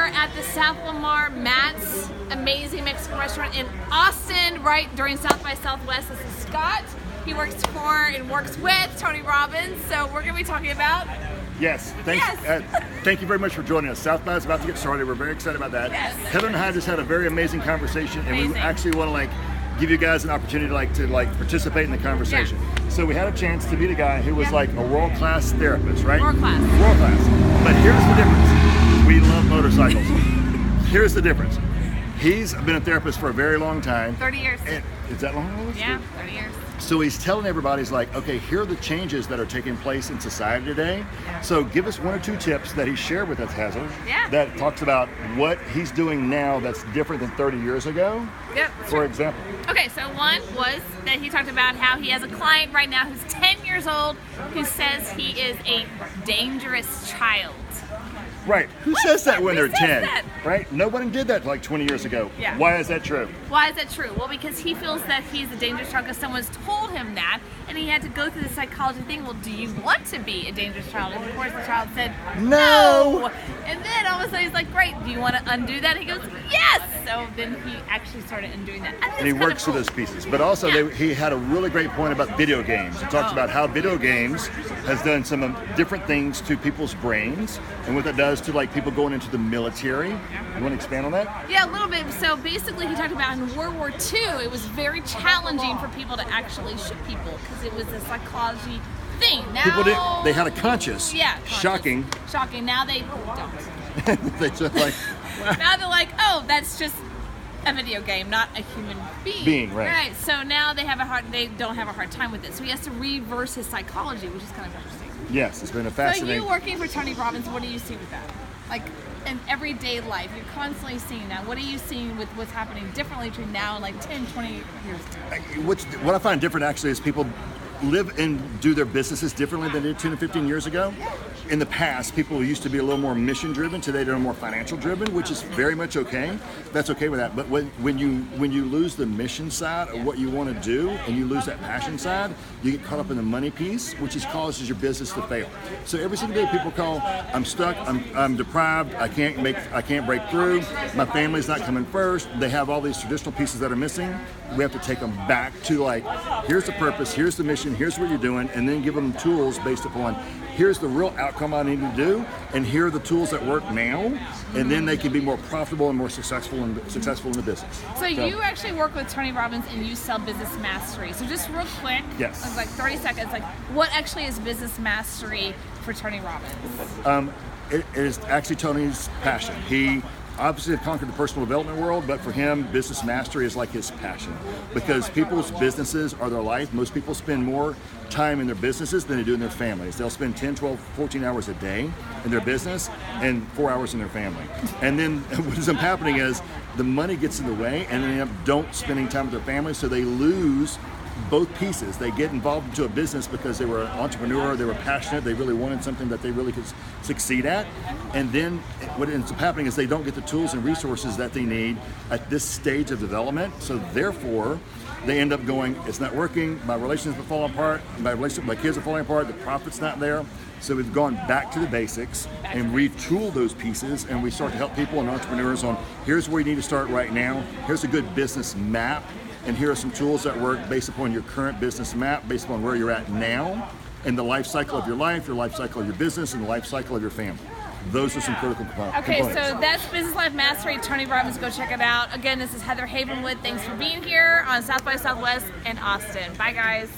at the South Lamar Matt's amazing Mexican restaurant in Austin, right during South by Southwest. This is Scott. He works for and works with Tony Robbins. So we're going to be talking about... Yes, thank you very much for joining us. South by is about to get started. We're very excited about that. Yes. Heather and I just had a very amazing conversation, and we actually want to give you guys an opportunity to participate in the conversation. Yeah. So we had a chance to meet a guy who was like a world-class therapist, right? World-class. World-class. But here's the difference. We love motorcycles. Here's the difference. He's been a therapist for a very long time. 30 years. Is that long? Yeah, 30 years. So he's telling everybody, he's like, okay, here are the changes that are taking place in society today. Yeah. So give us one or two tips that he shared with us, Heather, yeah, that talks about what he's doing now that's different than 30 years ago. Yep. For example. Okay, so one was that he talked about how he has a client right now who's 10 years old who says he is a dangerous child. Right. Who says that when they're 10? That? Right? Nobody did that like 20 years ago. Yeah. Why is that true? Why is that true? Well, because he feels that he's a dangerous child because someone's told him that, and he had to go through the psychology thing. Well, do you want to be a dangerous child? And of course the child said, no! And then all of a sudden he's like, great, do you want to undo that? He goes, yes! So then he actually started undoing that. And he works through those pieces. But also he had a really great point about video games. He talks about how video games has done some different things to people's brains and what that does to people going into the military. You want to expand on that? Yeah, a little bit. So basically he talked about in World War II, it was very challenging for people to actually shoot people because it was a psychology thing. Now they had a conscious. Yeah. Shocking. Now they don't. They just wow. Now they're like, oh, that's just a video game, not a human being. Right. So now they don't have a hard time with it. So he has to reverse his psychology, which is kind of interesting. Yes, it's been a fascinating. So you working for Tony Robbins, what do you see with that? Like in everyday life, you're constantly seeing that. What are you seeing with what's happening differently between now and 10, 20 years ago? What I find different actually is people live and do their businesses differently than they did 10 to 15 years ago. In the past, people used to be a little more mission driven. Today they're more financial driven, which is very much okay. That's okay with that. But when you lose the mission side of what you want to do and you lose that passion side, you get caught up in the money piece, which causes your business to fail. So every single day people call, I'm stuck, I'm deprived, I can't break through, my family's not coming first. They have all these traditional pieces that are missing. We have to take them back to here's the purpose, here's the mission, here's what you're doing, and then give them tools based upon here's the real outcome I need to do, and here are the tools that work now, and then they can be more profitable and more successful in the business. So you actually work with Tony Robbins and you sell Business Mastery. So just real quick, yes, 30 seconds, what actually is Business Mastery for Tony Robbins? It is actually Tony's passion. He obviously have conquered the personal development world, but for him, business mastery is like his passion because people's businesses are their life. Most people spend more time in their businesses than they do in their families. They'll spend 10, 12, 14 hours a day in their business and 4 hours in their family. And then what ends up happening is the money gets in the way and they end up don't spending time with their family, so they lose both pieces. They get involved into a business because they were an entrepreneur, they were passionate, they really wanted something that they really could succeed at. And then what ends up happening is they don't get the tools and resources that they need at this stage of development. So therefore, they end up going, it's not working, my relationships are falling apart, my kids are falling apart, the profit's not there. So we've gone back to the basics and retooled those pieces, and we start to help people and entrepreneurs on here's where you need to start right now, here's a good business map, and here are some tools that work based upon your current business map, based upon where you're at now, and the life cycle of your life cycle of your business, and the life cycle of your family. Those are some critical components. Okay, so that's Business Life Mastery. Tony Robbins, go check it out. Again, this is Heather Havenwood. Thanks for being here on South by Southwest and Austin. Bye, guys.